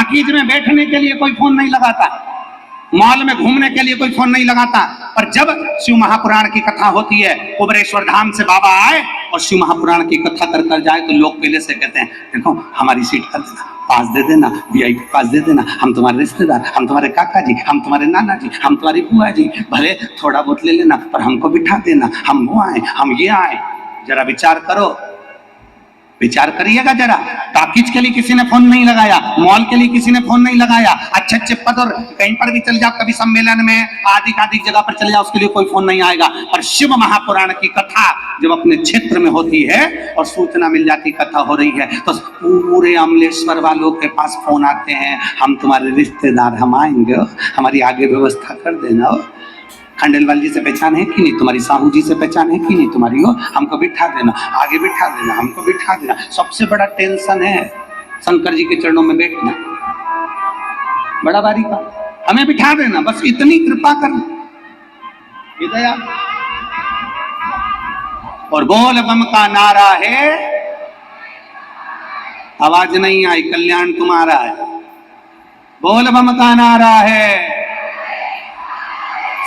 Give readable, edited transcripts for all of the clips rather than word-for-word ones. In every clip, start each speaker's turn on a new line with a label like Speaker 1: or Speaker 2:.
Speaker 1: Talkies में बैठने के लिए कोई फोन नहीं लगाता, मॉल में घूमने के लिए कोई फोन नहीं लगाता। पर जब शिव महापुराण की कथा होती है, कुबेरेश्वर धाम से बाबा आए और शिव महापुराण की कथा कर जाए तो लोग पहले से कहते हैं देखो हमारी सीट कर देना, पास दे देना, वीआईपी पास दे देना, हम तुम्हारे रिश्तेदार, हम तुम्हारे काका जी, हम तुम्हारे नाना जी, हम तुम्हारी बुआ जी, भले थोड़ा बहुत ले लेना पर हमको बिठा देना, हम वो आए, हम ये आए। जरा विचार करो, विचार करिएगा जरा। टाकीज के लिए किसी ने फोन नहीं लगाया, मॉल के लिए किसी ने फोन नहीं लगाया, अच्छे पद और कहीं पर भी चल जाओ, कभी सम्मेलन में आदि जगह पर चले जाओ, उसके लिए कोई फोन नहीं आएगा। पर शिव महापुराण की कथा जब अपने क्षेत्र में होती है और सूचना मिल जाती कथा हो रही है तो पूरे अमलेश्वर वालों के पास फोन आते हैं, हम तुम्हारे रिश्तेदार, हम आएंगे, हमारी आगे व्यवस्था कर देना। खंडेलवाल जी से पहचान है कि नहीं तुम्हारी, साहू जी से पहचान है कि नहीं तुम्हारी, हो हमको बिठा देना, आगे बिठा देना, हमको बिठा देना। सबसे बड़ा टेंशन है शंकर जी के चरणों में बैठना, बड़ा भारी का, हमें बिठा देना, बस इतनी कृपा करना, ये दया। और बोल बम का नारा है, आवाज नहीं आई, कल्याण तुम्हारा है। बोल बम का नारा है,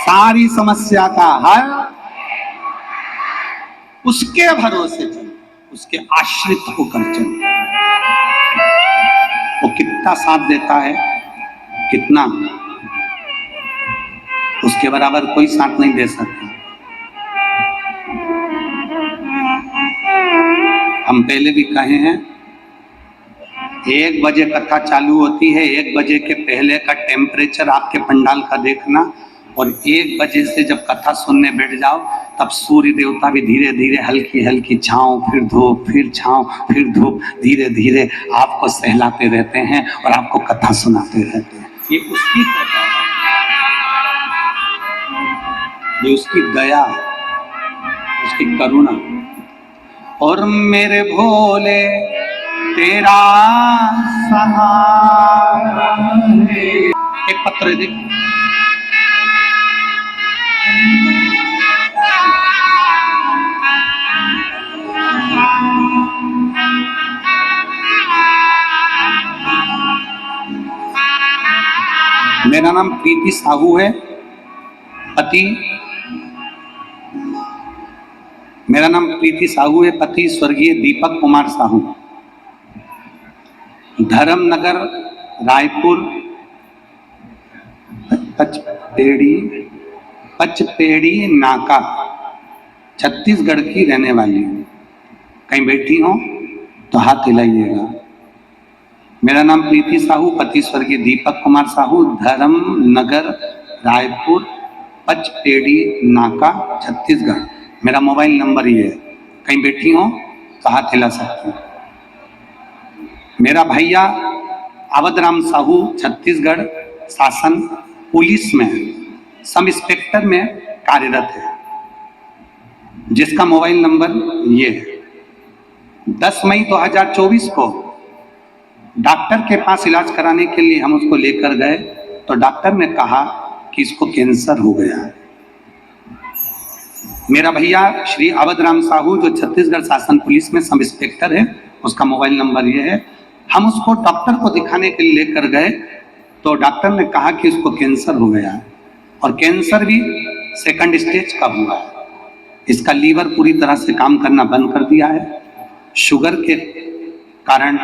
Speaker 1: सारी समस्या का हल उसके भरोसे चल, उसके आश्रित होकर चल। वो कितना साथ देता है, कितना, उसके बराबर कोई साथ नहीं दे सकता। हम पहले भी कहे हैं, 1 बजे कथा चालू होती है, 1 बजे के पहले का टेम्परेचर आपके पंडाल का देखना, और 1 बजे से जब कथा सुनने बैठ जाओ तब सूर्य देवता भी धीरे धीरे हल्की हल्की छांव, फिर धूप, फिर छांव, फिर धूप, धीरे धीरे आपको सहलाते रहते हैं और आपको कथा सुनाते रहते हैं। ये उसकी कृपा है, ये उसकी दया, उसकी करुणा। और मेरे भोले तेरा सहारा है। एक पत्र देख, मेरा नाम प्रीति साहू है, पति, मेरा नाम प्रीति साहू है, पति स्वर्गीय दीपक कुमार साहू, धर्मनगर, रायपुर, पचपेड़ी नाका, छत्तीसगढ़ की रहने वाली हूँ। कहीं बैठी हो तो हाथ हिलाइएगा। मेरा नाम प्रीति साहू, पति स्वर्गीय दीपक कुमार साहू, धर्मनगर, रायपुर, पचपेड़ी नाका, छत्तीसगढ़। मेरा मोबाइल नंबर ये है, कहीं बैठी हो तो हाथ हिला सकते हो। मेरा भैया अवधराम साहू छत्तीसगढ़ शासन पुलिस में सब इंस्पेक्टर में कार्यरत है, जिसका मोबाइल नंबर ये है। 10 मई 2024 को डॉक्टर के पास इलाज कराने के लिए हम उसको लेकर गए तो डॉक्टर ने कहा कि इसको कैंसर हो गया है। मेरा भैया श्री अवधराम साहू जो छत्तीसगढ़ शासन पुलिस में सब इंस्पेक्टर है, उसका मोबाइल नंबर ये है। हम उसको डॉक्टर को दिखाने के लिए लेकर गए तो डॉक्टर ने कहा कि उसको कैंसर हो गया है और कैंसर भी 2nd स्टेज का हुआ है। इसका लीवर पूरी तरह से काम करना बंद कर दिया है। शुगर के कारण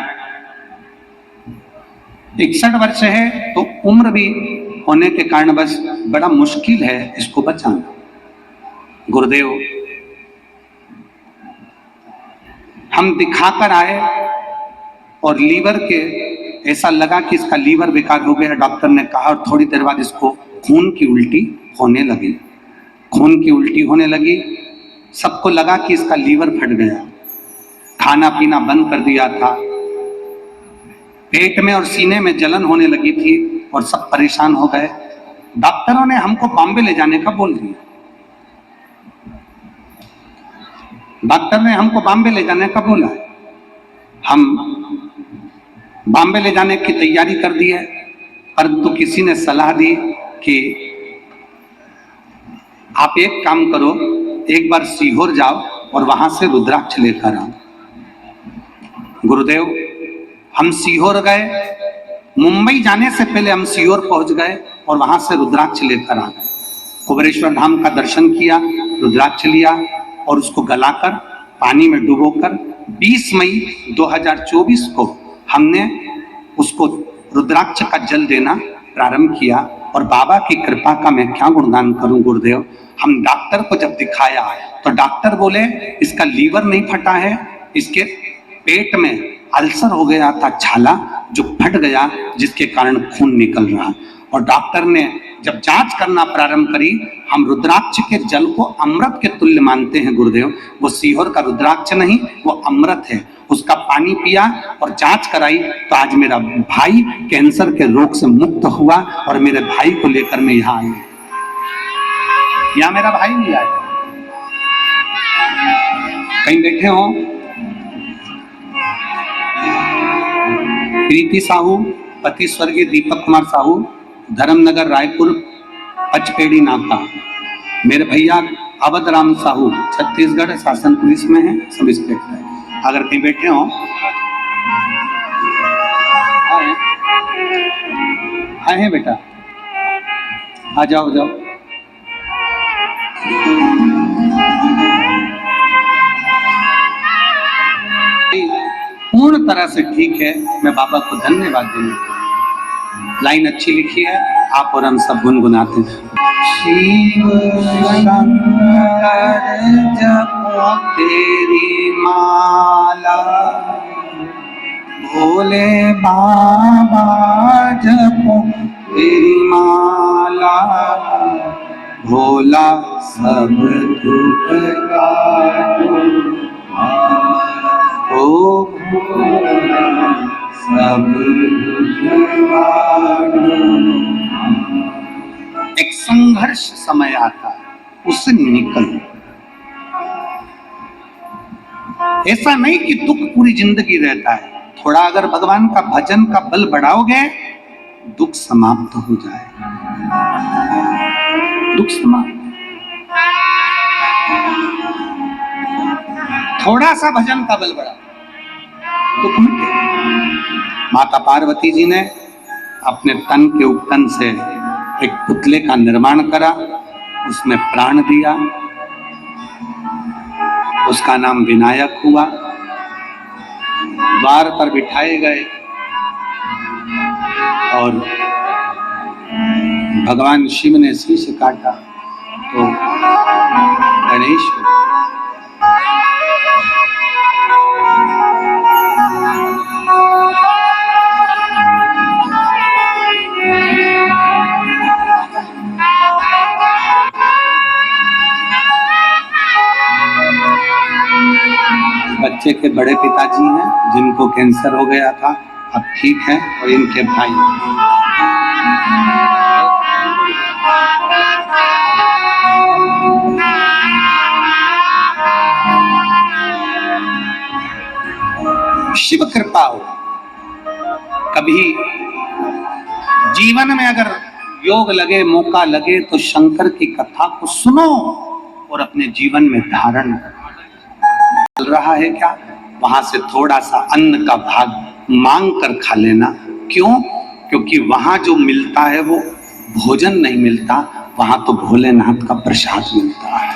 Speaker 1: 61 वर्ष है तो उम्र भी होने के कारण बस बड़ा मुश्किल है इसको बचाना। गुरुदेव, हम दिखाकर आए और लीवर के ऐसा लगा कि इसका लीवर बेकार हो गया, डॉक्टर ने कहा, और थोड़ी देर बाद इसको खून की उल्टी होने लगी। खून की उल्टी होने लगी, सबको लगा कि इसका लीवर फट गया। खाना पीना बंद कर दिया था, पेट में और सीने में जलन होने लगी थी और सब परेशान हो गए। डॉक्टरों ने हमको बॉम्बे ले जाने का बोल दिया। डॉक्टर ने हमको बॉम्बे ले जाने का बोला। हम बॉम्बे ले जाने की तैयारी कर दी है, परंतु किसी ने सलाह दी कि आप एक काम करो, एक बार सीहोर जाओ और वहां से रुद्राक्ष लेकर आओ। गुरुदेव, हम सीहोर गए, मुंबई जाने से पहले हम सीहोर पहुंच गए और वहां से रुद्राक्ष लेकर आ गए। कुबेरेश्वर धाम का दर्शन किया, रुद्राक्ष लिया और उसको गलाकर पानी में डुबोकर 20 मई 2024 को हमने उसको रुद्राक्ष का जल देना प्रारंभ किया। और बाबा की कृपा का मैं क्या गुणगान करूं गुरुदेव। हम डॉक्टर को जब दिखाया तो डॉक्टर बोले इसका लीवर नहीं फटा है, इसके पेट में अल्सर हो गया था, छाला जो फट गया जिसके कारण खून निकल रहा। और डॉक्टर ने जब जांच करना प्रारंभ करी, हम रुद्राक्ष के जल को अमृत के तुल्य मानते हैं गुरुदेव। वो सीहोर का रुद्राक्ष नहीं, वो अमृत है। उसका पानी पिया और जांच कराई तो आज मेरा भाई कैंसर के रोग से मुक्त हुआ और मेरे भाई को लेकर मैं यहाँ आई। यहाँ मेरा भाई भी आया, कहीं बैठे हो। प्रीति साहू, पति स्वर्गीय दीपक कुमार साहू, धर्मनगर रायपुर पचपेड़ी नाका। मेरे भैया अवध राम साहू छत्तीसगढ़ शासन पुलिस में है, सब इंस्पेक्टर। अगर कहीं बैठे हो आए हैं बेटा, आ जाओ जाओ। पूर्ण तरह से ठीक है, मैं बाबा को धन्यवाद देना। लाइन अच्छी लिखी है, आप और हम सब गुनगुनाते हैं। शिव शंकर जपो तेरी माला, भोले बाबा जपो तेरी माला, भोला सब दुख काटो ओ भोला सब दुख काटो। एक संघर्ष समय आता है, उससे निकलो। ऐसा नहीं कि दुख पूरी जिंदगी रहता है, थोड़ा अगर भगवान का भजन का बल बढ़ाओगे दुख समाप्त हो जाएगा। दुख समाप्त, थोड़ा सा भजन का बल बढ़ा दुख मिटे। माता पार्वती जी ने अपने तन के उपतन से एक पुतले का निर्माण करा, उसमें प्राण दिया, उसका नाम विनायक हुआ। द्वार पर बिठाए गए और भगवान शिव ने शीश काटा तो गणेश बच्चे के बड़े पिताजी हैं जिनको कैंसर हो गया था, अब ठीक है, और इनके भाई। शिव कृपा हो। कभी जीवन में अगर योग लगे, मौका लगे तो शंकर की कथा को सुनो और अपने जीवन में धारण करो। चल रहा है क्या, वहां से थोड़ा सा अन्न का भाग मांग कर खा लेना। क्यों? क्योंकि वहां जो मिलता है वो भोजन नहीं मिलता, वहां तो भोलेनाथ का प्रसाद मिलता है।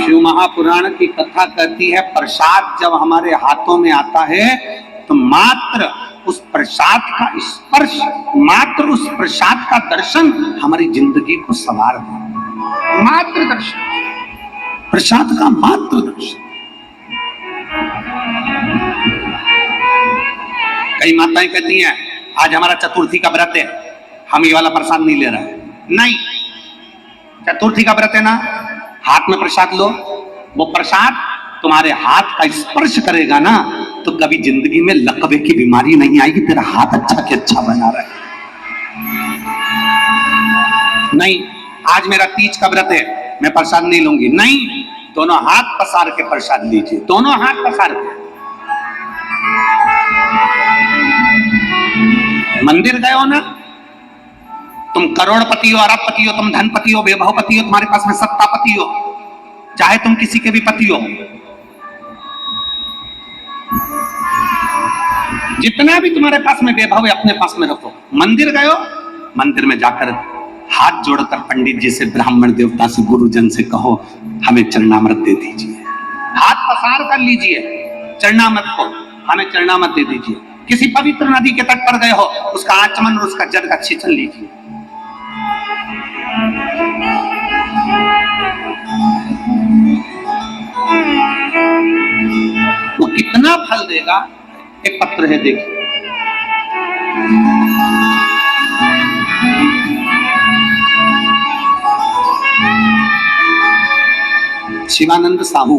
Speaker 1: शिव महापुराण की कथा कहती है प्रसाद जब हमारे हाथों में आता है तो मात्र उस प्रसाद का स्पर्श, मात्र उस प्रसाद का दर्शन हमारी जिंदगी को संवार देता। मात्र दर्शन, प्रसाद का मात्र दर्शन। कई माताएं कहती हैं आज हमारा चतुर्थी का व्रत है, हम ये वाला प्रसाद नहीं ले रहे हैं। नहीं, चतुर्थी का व्रत है ना, हाथ में प्रसाद लो। वो प्रसाद तुम्हारे हाथ का स्पर्श करेगा ना तो कभी जिंदगी में लकवे की बीमारी नहीं आएगी। तेरा हाथ अच्छा के अच्छा बना रहे। नहीं, आज मेरा तीज का व्रत है, मैं प्रसाद नहीं लूंगी। नहीं, दोनों हाथ पसार के प्रसाद लीजिए, दोनों हाथ पसार के। मंदिर गए हो ना, तुम करोड़पति हो, अरबपति हो, तुम धनपति हो, वैभवपति हो, तुम्हारे पास में सत्तापति हो, चाहे तुम किसी के भी पति हो, जितना भी तुम्हारे पास में वैभव है अपने पास में रखो। मंदिर गए हो, मंदिर में जाकर हाथ जोड़कर पंडित जी से, ब्राह्मण देवता से, गुरुजन से कहो हमें चरणामृत दे दीजिए। हाथ पसार कर लीजिए चरणामृत को, हमें चरणामृत दे दीजिए। किसी पवित्र नदी के तट पर गए हो, उसका आचमन और उसका जल का छींचन लीजिए। वो कितना फल देगा, एक पत्र है देखिए। शिवानंद साहू,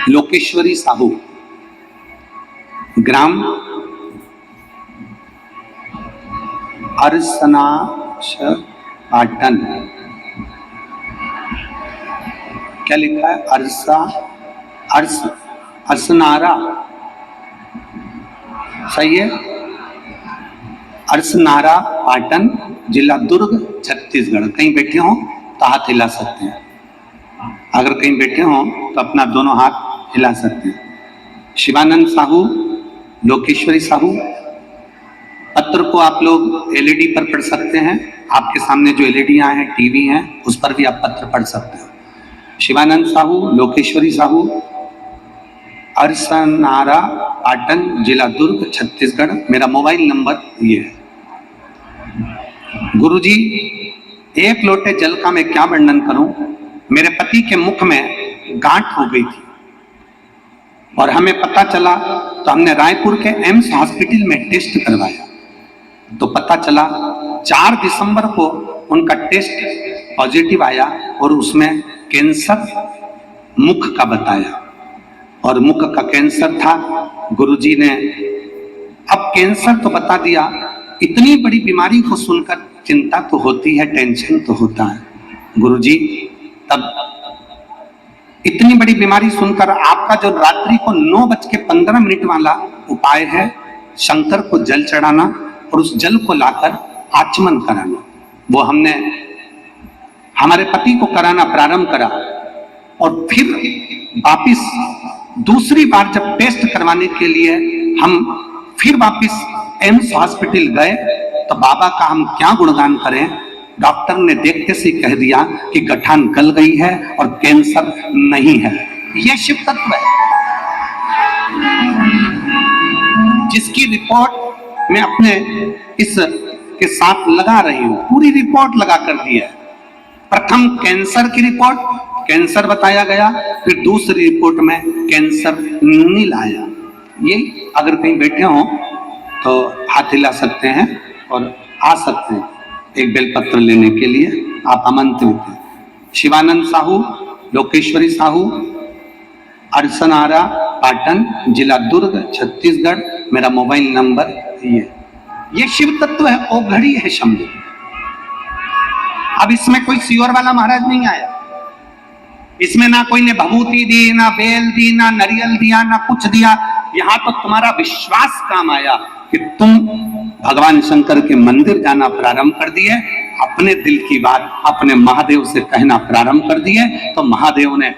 Speaker 1: लोकेश्वरी साहू, ग्राम अरसनाश पाटन। क्या लिखा है? अरसनारा, सही है? अरसनारा पाटन, जिला दुर्ग, छत्तीसगढ़। कहीं बैठे हो तो हाथ हिला सकते हैं, अगर कहीं बैठे हो तो अपना दोनों हाथ हिला सकते हैं। शिवानंद साहू, लोकेश्वरी साहू। पत्र को आप लोग एलईडी पर पढ़ सकते हैं, आपके सामने जो एलईडियां हैं, टीवी हैं, उस पर भी आप पत्र पढ़ सकते हो। शिवानंद साहू, लोकेश्वरी साहू, अरसनारा पाटन, जिला दुर्ग, छत्तीसगढ़। मेरा मोबाइल नंबर ये है। गुरुजी, एक लोटे जल का मैं क्या वर्णन करूं। मेरे पति के मुख में गांठ हो गई थी और हमें पता चला, तो हमने रायपुर के एम्स हॉस्पिटल में टेस्ट करवाया, तो पता चला 4 दिसंबर को उनका टेस्ट पॉजिटिव आया और उसमें कैंसर मुख का बताया, और मुख का कैंसर था। गुरुजी ने अब कैंसर तो बता दिया, इतनी बड़ी बीमारी को सुनकर चिंता तो होती है, टेंशन तो होता है। गुरुजी, तब इतनी बड़ी बीमारी सुनकर आपका जो रात्रि को 9:15 वाला उपाय है, शंकर को जल चढ़ाना और उस जल को लाकर आचमन कराना, वो हमने हमारे पति को कराना प्रारंभ करा। और फिर वापिस दूसरी बार जब टेस्ट करवाने के लिए हम फिर वापिस एम्स हॉस्पिटल गए, तो बाबा का हम क्या गुणगान करें। डॉक्टर ने देखते से कह दिया कि गठान गल गई है और कैंसर नहीं है। यह शिव तत्व है जिसकी रिपोर्ट मैं अपने इस के साथ लगा रही हूं, पूरी रिपोर्ट लगा कर दी है। प्रथम कैंसर की रिपोर्ट, कैंसर बताया गया, फिर दूसरी रिपोर्ट में कैंसर नहीं लाया। ये अगर कहीं बैठे हो तो हाथ हिला सकते हैं और आ सकते हैं एक बेलपत्र लेने के लिए, आप आमंत्रित हैं। शिवानंद साहू, लोकेश्वरी साहू, अरसनारा पाटन, जिला दुर्ग, छत्तीसगढ़। मेरा मोबाइल नंबर ये शिव तत्व है, ओ घड़ी है शंभु। अब इसमें कोई सियोर वाला महाराज नहीं आया, इसमें ना कोई ने भभूति दी, ना बेल दी, ना नरियल दिया, ना कुछ दिया। यहाँ तो तुम्हारा विश्वास काम आया कि तुम भगवान शंकर के मंदिर जाना प्रारंभ कर दिए, अपने दिल की बात अपने महादेव से कहना प्रारंभ कर दिए, तो महादेव ने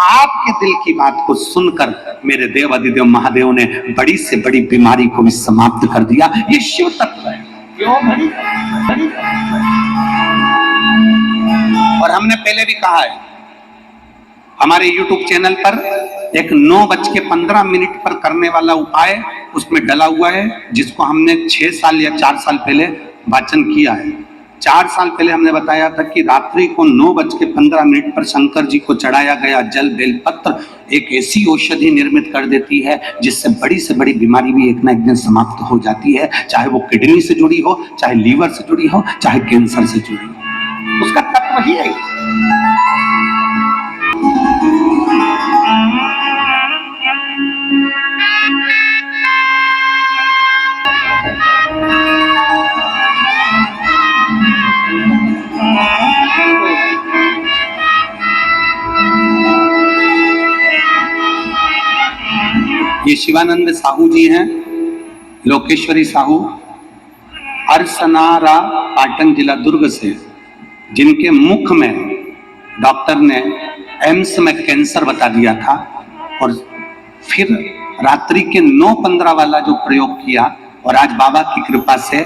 Speaker 1: आपके दिल की बात को सुनकर मेरे देव अधिदेव महादेव ने बड़ी से बड़ी बीमारी को भी समाप्त कर दिया। ये शिव तत्व है। क्यों बड़ी? और हमने पहले भी कहा है, हमारे YouTube चैनल पर एक 9:15 पर करने वाला उपाय उसमें डला हुआ है, जिसको हमने 6 साल या 4 साल पहले वाचन किया है। 4 साल पहले हमने बताया था कि रात्रि को 9:15 पर शंकर जी को चढ़ाया गया जल बेलपत्र एक ऐसी औषधि निर्मित कर देती है जिससे बड़ी से बड़ी बीमारी भी एक ना एक दिन समाप्त हो जाती है, चाहे वो किडनी से जुड़ी हो, चाहे लीवर से जुड़ी हो, चाहे कैंसर से जुड़ी हो। उसका तत्व ही है। ये शिवानंद साहू जी हैं, लोकेश्वरी साहू, अरसनारा पाटन, जिला दुर्ग से, जिनके मुख में डॉक्टर ने एम्स में कैंसर बता दिया था और फिर रात्रि के 9:15 वाला जो प्रयोग किया, और आज बाबा की कृपा से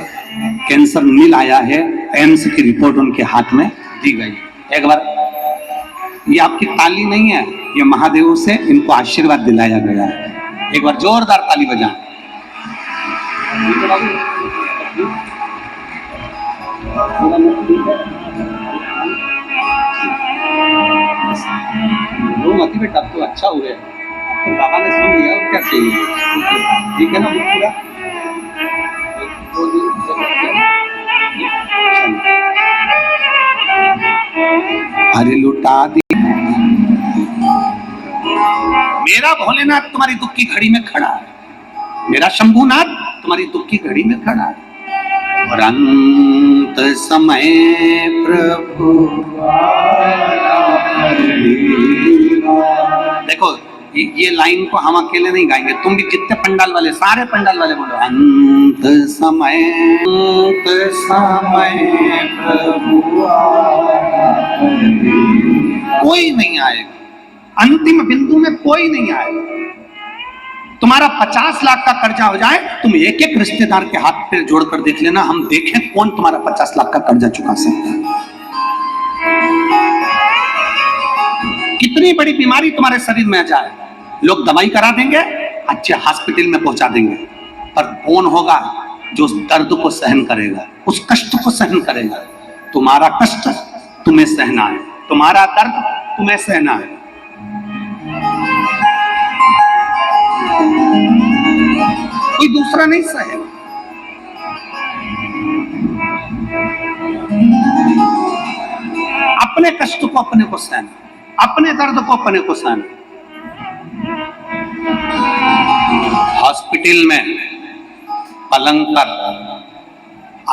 Speaker 1: कैंसर नील आया है, एम्स की रिपोर्ट उनके हाथ में दी गई। एक बार, ये आपकी ताली नहीं है, ये महादेव से इनको आशीर्वाद दिलाया गया है। एक बार जोरदार ताली बजाएं। मत बेटा, तो अच्छा हुआ है, तो बाबा ने सुन लिया, और क्या चाहिए, ठीक है ना पूरा। अरे लुटा दी। मेरा भोलेनाथ तुम्हारी दुख की घड़ी में खड़ा है, मेरा शंभुनाथ तुम्हारी दुख की घड़ी में खड़ा है। और अंत समय प्रभु देखो, ये लाइन को हम अकेले नहीं गाएंगे, तुम भी जितने पंडाल वाले, सारे पंडाल वाले बोलो, अंत समय प्रभु कोई नहीं आएगा, अंतिम बिंदु में कोई नहीं आएगा। तुम्हारा 50 लाख का कर्जा हो जाए, तुम एक एक रिश्तेदार के हाथ पे जोड़कर देख लेना, हम देखें कौन तुम्हारा 50 लाख का कर्जा चुका सकता है। कितनी बड़ी बीमारी तुम्हारे शरीर में आ जाए, लोग दवाई करा देंगे, अच्छे हॉस्पिटल में पहुंचा देंगे, पर कौन होगा जो उस दर्द को सहन करेगा, उस कष्ट को सहन करेगा? तुम्हारा कष्ट तुम्हें सहना है, तुम्हारा दर्द तुम्हें सहना है। कोई दूसरा नहीं सहेगा। अपने कष्ट को अपने को सहना, अपने दर्द को अपने को सहना। हॉस्पिटल में पलंग पर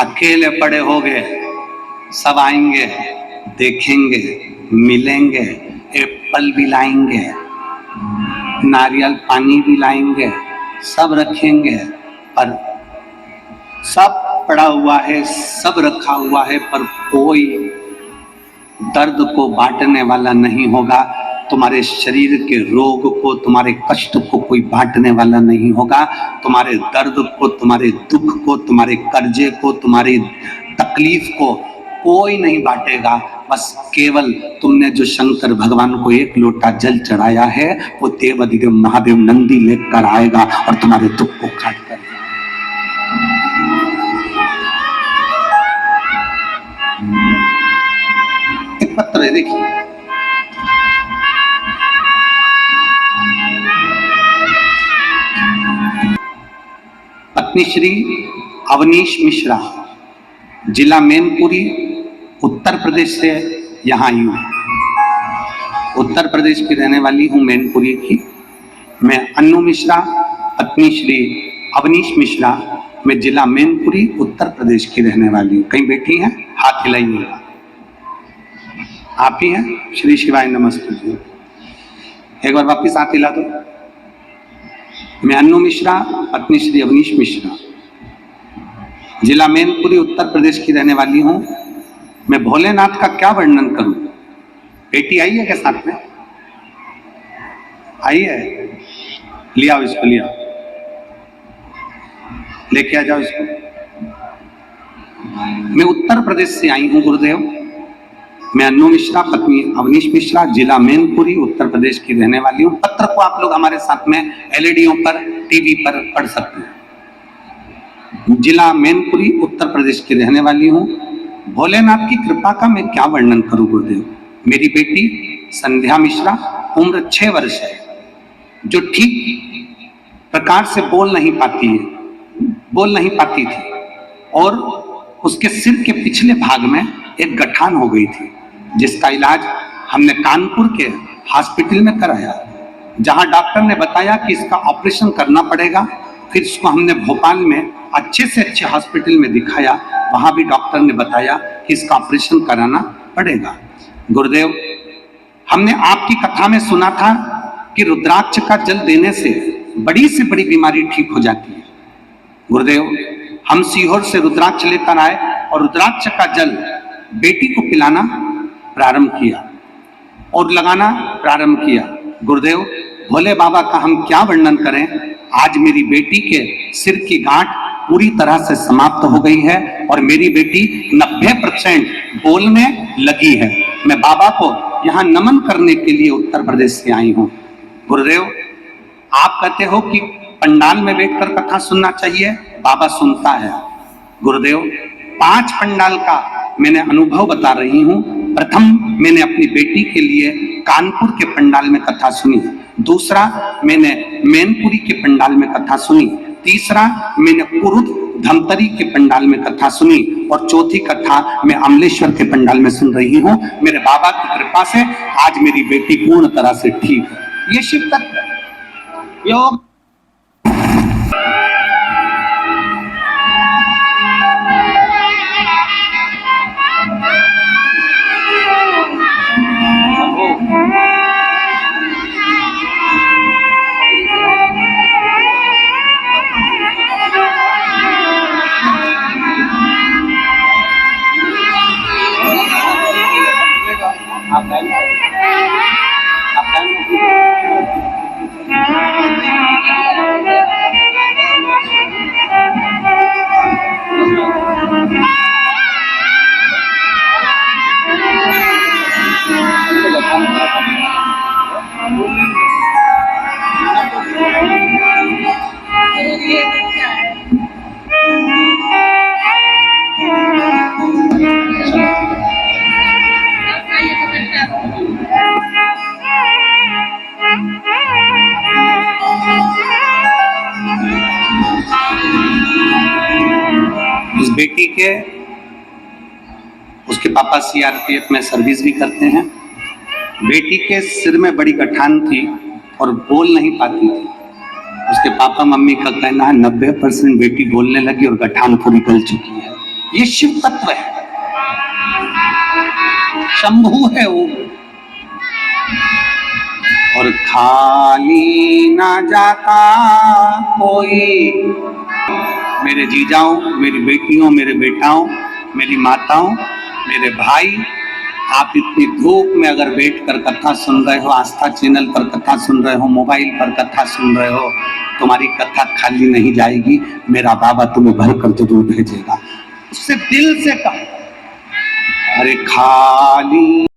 Speaker 1: अकेले पड़े हो गए, सब आएंगे, देखेंगे, मिलेंगे, एप्पल भी लाएंगे, नारियल पानी भी लाएंगे, सब रखेंगे, पर सब पड़ा हुआ है, सब रखा हुआ है, पर कोई दर्द को बांटने वाला नहीं होगा। तुम्हारे शरीर के रोग को, तुम्हारे कष्ट को कोई बांटने वाला नहीं होगा। तुम्हारे दर्द को, तुम्हारे दुख को, तुम्हारे कर्जे को, तुम्हारी तकलीफ को कोई नहीं बांटेगा। बस केवल तुमने जो शंकर भगवान को एक लोटा जल चढ़ाया है, वो देवाधिदेव महादेव नंदी लेकर आएगा और तुम्हारे दुख को काट कर। एक पत्र है, देखिए, पत्नी श्री अवनीश मिश्रा, जिला मैनपुरी, उत्तर प्रदेश से यहाँ आई हूँ। उत्तर प्रदेश की रहने वाली हूँ, मैनपुरी की। मैं अन्नू मिश्रा, पत्नी श्री अवनीश मिश्रा, मैं जिला मैनपुरी, उत्तर प्रदेश की रहने वाली हूँ। कहीं बैठी हैं? हाथ हिलाइए। आप ही हैं? श्री शिवाय नमस्ते जी। एक बार वापिस हाथ हिला दो। मैं अन्नू मिश्रा, पत्नी श्री अवनीश मिश्रा, जिला मैनपुरी, उत्तर प्रदेश की रहने वाली हूँ। मैं भोलेनाथ का क्या वर्णन करूं? बेटी आई है क्या साथ में? आई है? लिया इसको, लिया, लेके आ जाओ इसको। मैं उत्तर प्रदेश से आई हूं गुरुदेव। मैं अन्नू मिश्रा, पत्नी अवनीश मिश्रा, जिला मैनपुरी, उत्तर प्रदेश की रहने वाली हूँ। पत्र को आप लोग हमारे साथ में एलईडीओं पर, टीवी पर पढ़ सकते हैं। जिला मैनपुरी, उत्तर प्रदेश की रहने वाली हूँ। भोलेनाथ की कृपा का मैं क्या वर्णन करूं गुरुदेव। मेरी बेटी संध्या मिश्रा, उम्र 6 वर्ष है, जो ठीक प्रकार से बोल नहीं पाती थी, और उसके सिर के पिछले भाग में एक गठान हो गई थी, जिसका इलाज हमने कानपुर के हॉस्पिटल में कराया, जहां डॉक्टर ने बताया कि इसका ऑपरेशन करना पड़ेगा। फिर इसको हमने भोपाल में अच्छे से अच्छे हॉस्पिटल में दिखाया, वहां भी डॉक्टर ने बताया कि इसका ऑपरेशन कराना पड़ेगा। गुरुदेव, हमने आपकी कथा में सुना था कि रुद्राक्ष का जल देने से बड़ी से बड़ी बीमारी ठीक हो जाती है। गुरुदेव, हम सीहोर से रुद्राक्ष लेकर आए और रुद्राक्ष का जल बेटी को पिलाना प्रारंभ किया और लगाना प्रारंभ किया। गुरुदेव, भोले बाबा का हम क्या वर्णन करें। आज मेरी बेटी के सिर की गांठ पूरी तरह से समाप्त हो गई है और मेरी बेटी 90% बोलने लगी है। मैं बाबा को यहाँ नमन करने के लिए उत्तर प्रदेश से आई हूँ। गुरुदेव, आप कहते हो कि पंडाल में बैठकर कथा सुनना चाहिए, बाबा सुनता है। गुरुदेव, 5 पंडाल का मैंने अनुभव बता रही हूँ। प्रथम मैंने अपनी बेटी के लिए कानपुर के पंडाल में कथा सुनी, दूसरा मैंने मैनपुरी के पंडाल में कथा सुनी, तीसरा मैंने कुरुद धमतरी के पंडाल में कथा सुनी और चौथी कथा मैं अमलेश्वर के पंडाल में सुन रही हूँ। मेरे बाबा की कृपा से आज मेरी बेटी पूर्ण तरह से ठीक है। ये शिव तत्व योग। इस बेटी के उसके पापा सीआरपीएफ में सर्विस भी करते हैं। बेटी के सिर में बड़ी गठान थी और बोल नहीं पाती थी। उसके पापा मम्मी का कहना है 90% बेटी बोलने लगी और गठान पूरी गल चुकी है। ये शिव तत्व है, शंभू है वो। और खाली ना जाता कोई, मेरे जीजाओं, मेरी बेटियों, मेरे बेटाओं, मेरी माताओं, मेरे भाई, आप इतनी धूप में अगर बैठकर कथा सुन रहे हो, आस्था चैनल पर कथा सुन रहे हो, मोबाइल पर कथा सुन रहे हो, तुम्हारी कथा खाली नहीं जाएगी। मेरा बाबा तुम्हें भर कर जरूर भेजेगा। उससे दिल से कहो, अरे खाली